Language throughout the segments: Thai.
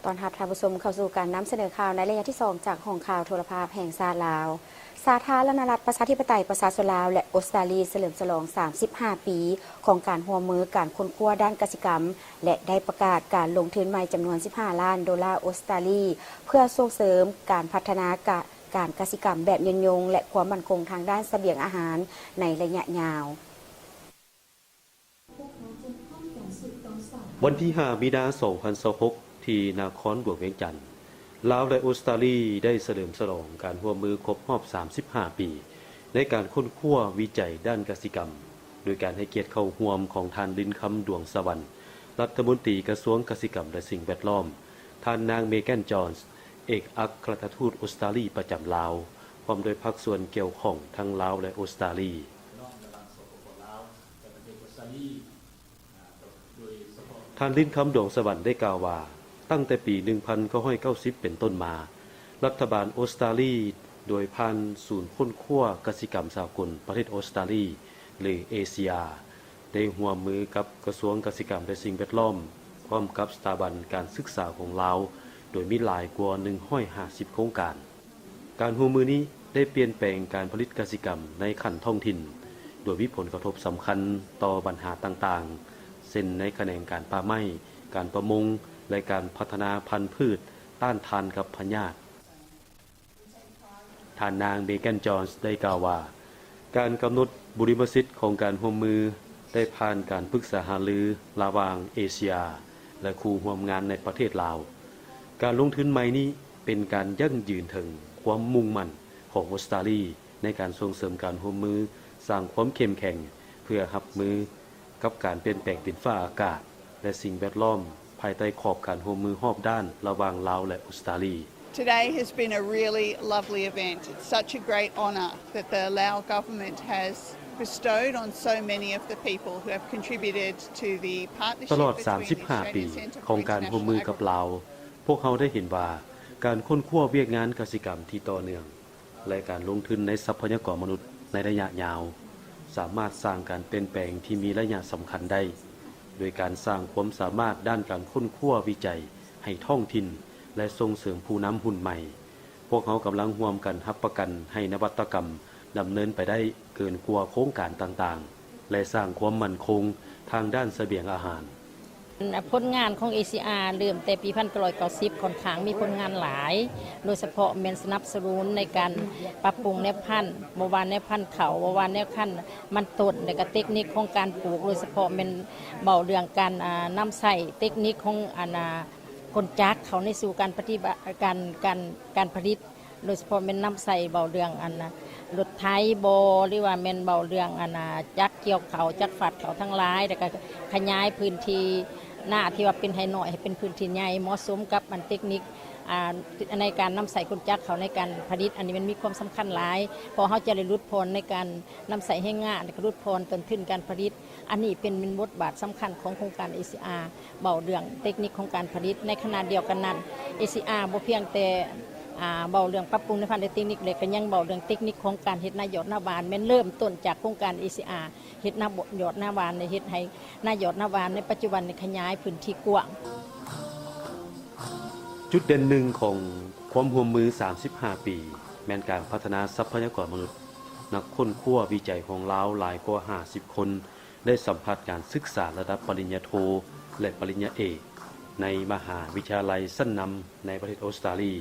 ตอนรับท่านผู้ชมเข้าสู่การนำเสนอข่าวในระยะที่2จากห้องข่าวโทรภาพแห่งชาติลาวสาธารณรัฐประชาธิปไตยประชาชนลาวและออสเตรเลียเฉลิมฉลอง35ปีของการร่วมมือการค้นคว้าด้านกสิกรรมและได้ประกาศการลงทุนใหม่จำนวน15ล้านดอลลาร์ออสเตรเลียเพื่อส่งเสริมการพัฒนาการกสิกรรมแบบยืนยงและความมั่นคงทางด้านเสบียงอาหารในระยะยาววันที่5มีนาคม2026ที่นครหลวงเวียงจันทน์ลาวและออสเตรเลียได้เฉลิมฉลองการร่วมมือครบรอบ35ปีในการค้นคว้าวิจัยด้านกสิกรรมโดยการให้เกียรติเข้าร่วมของท่านลินคำดวงสวรรค์รัฐมนตรีกระทรวงกสิกรรมและสิ่งแวดล้อมท่านนางเมแกนจอนส์เอกอัครราชทูตออสเตรเลียประจำลาวพร้อมโดยภาคส่วนเกี่ยวข้องทั้งลาวและออสเตรเลียท่านลินคำดวงสวรรค์ได้กล่าวว่าตั้งแต่ปี1990เป็นต้นมารัฐบาลออสเตรเลียโดยผ่านศูนย์ค้นคว้ากสิกรรมสากลประเทศออสเตรเลียหรือ ASEA ได้ร่วมมือกับกระทรวงกสิกรรมและสิ่งแวดล้อมพร้อมกับสถาบันการศึกษาของลาวโดยมีหลายกว่า150โครงการการร่วมมือนี้ได้เปลี่ยนแปลงการผลิตกสิกรรมในขั้นท้องถิ่นโดยมีผลกระทบสำคัญต่อปัญหาต่างๆเช่นในแขนงการป่าไม้การประมงและการพัฒนาพันธุ์พืชต้านทานกับพยาธิท่านนางเบแกนจอนส์ได้กล่าวว่าการกำหนดบุริมสิทธิ์ของการร่วมมือได้ผ่านการปรึกษาหารือระหว่างเอเชียและคู่ร่วมงานในประเทศลาวการลงทุนใหม่นี้เป็นการยั่งยืนถึงความมุ่งมั่นของออสเตรเลียในการส่งเสริมการร่วมมือสร้างความเข้มแข็งเพื่อรับมือกับการเปลี่ยนแปลงดินฟ้าอากาศและสิ่งแวดล้อมภายใต้ขอบการร่วมมือรอบด้านระหว่างลาวและออสเตรเลีย Today has been a really lovely event. It's such a great honour that the Lao government has bestowed on so many of the people who have contributed to the partnership ตลอด between 35 ปีของการร่วมมือกับลาวพวกเขาได้เห็นว่าการค้นคว้าเวียกงานกสิกรรมที่ต่อเนื่องและการลงทุนในทรัพยากรมนุษย์ในระยะยาวสามารถสร้างการเปลี่ยนแปลงที่มีระยะสำคัญได้โดยการสร้างความสามารถด้านการค้นคว้าวิจัยให้ท้องถิ่นและส่งเสริมผู้นำหุ้นใหม่พวกเขากำลังร่วมกันรับประกันให้นวัตกรรมดำเนินไปได้เกินกว่าโครงการต่างๆและสร้างความมั่นคงทางด้านเสบียงอาหารผลงานของ ASEA เริ่มแต่ปี1990ค่อนข้างมีผลงานหลายโดยเฉพาะแม่นสนับสนุนในการปรับปรุงแนวพันธุ์บ่ว่าแนวพันธุ์เขาบ่ว่าแนวพันธุ์มันต้นและก็เทคนิคของการปลูกโดยเฉพาะแม่นเว้าเรื่องการนำใช้เทคนิคของคนจักเข้าในสู่การปฏิบัติการผลิตโดยเฉพาะแม่นนำใช้เว้าเรื่องรถไถบ่หรือว่าแม่นเว้าเรื่องจักเกี่ยวเขาจักฝัดเขาทั้งหลายแล้วก็ขยายพื้นที่หน้าที่ว่าเป็นให้น้อยให้เป็นพื้นที่ใหญ่เหมาะสมกับเทคนิคในการนำใช้คนจักเขาในการผลิตอันนี้มันมีความสำคัญหลายเพราะเฮาจะได้ลดพรในการนำใช้แรงงานและก็ลดพรต้นทุนการผลิตอันนี้เป็นบทบาทสำคัญของโครงการ ASEA เว้าเรื่องเทคนิคของการผลิตในขณะเดียวกันนั้น ASEA บ่เพียงแต่เว้าเรื่องปรับปรุงในพันธุ์เทคนิคเลยก็ยังเว้าเรื่องเทคนิคของการเฮ็ดนายอดนาวานแม่นเริ่มต้นจากโครงการ ASEA เฮ็ดนายอดนาวานในเฮ็ดให้นายอดนาวานในปัจจุบันในขยายพื้นที่กว้างจุดเด่นหนึ่งของความร่วมมือ35ปีแม่นการพัฒนาทรัพยากรมนุษย์นักค้นคว้าวิจัยของลาวหลายกว่า50คนได้สัมผัสการศึกษาระดับปริญญาโทและปริญญาเอกในมหาวิทยาลัยชั้นนำในประเทศออสเตรเลีย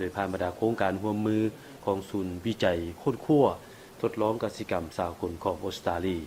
โดยผ่านบรรดาโครงการร่วมมือของศูนย์วิจัยค้นคว้าทดลองกสิกรรมสากลของออสเตรเลีย